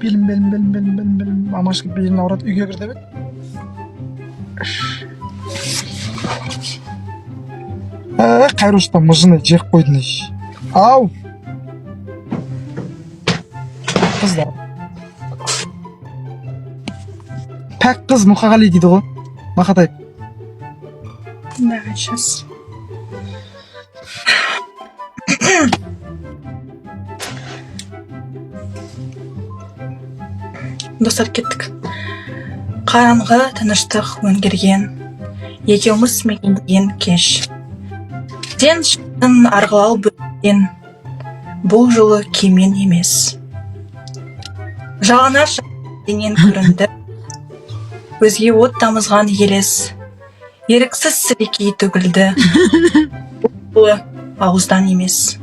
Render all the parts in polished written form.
белім. Мамашка белін ауырады, үйге кір деп еді. Қайрушта мұжыны жек қойдың еш. Ау! Қыздар. Пәк қыз Мұқағали дейді ғой. Мақатай. Да, сейчас. Достар, кеттік. Қараңғы тыныштық өңгерген, екеуміз мекендеген кеш. Сен шықтың арғылау бөлген, бұл жолы кемен емес. Жалаңаш денен көрінді, өзге от тамызған елес, еріксіз сілекей төгілді, бұл ауыздан емес.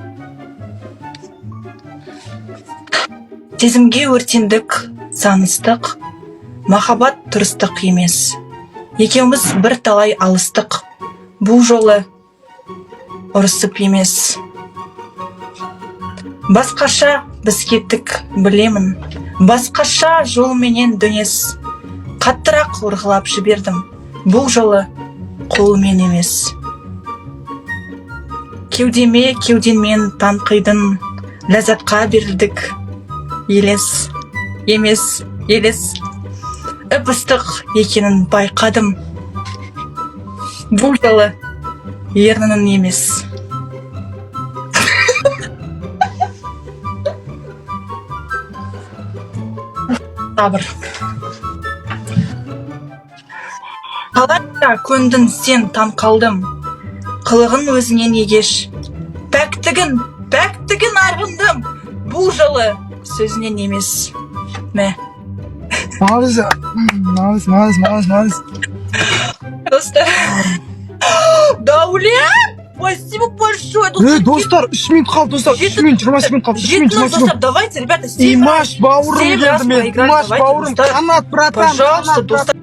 Сезімге өртендік, саныстық, махаббат тұрыстық емес. Екеуміз бір талай алыстық, бұл жолы ұрысып емес. Басқаша біз кеттік, білемін, басқаша жолменен дөнес. Қаттырақ ұрғылап жібердім, бұл жолы қолымен емес. Кеудеме кеуденмен танқидың, ләззатқа берілдік. Елес, емес, елес. Үп-ыстық екенін байқадым. Бұл жолы ернінің емес. Сабыр. Қалайша көндің сен таң қалдым, қылығын өзінен егеш. Пәктігін арғындым, бұл жолы сөзінен емес. Мә. Молодец. Достар. Даулет! Спасибо большое, достар. Достар, 3 минут қалды, достар. 3 минут, 20 минут қалды. Достар, давайте, ребята, Имаш, бауырым келді мен. Имаш, бауырым, қанат, братан. Пожалуйста, достар.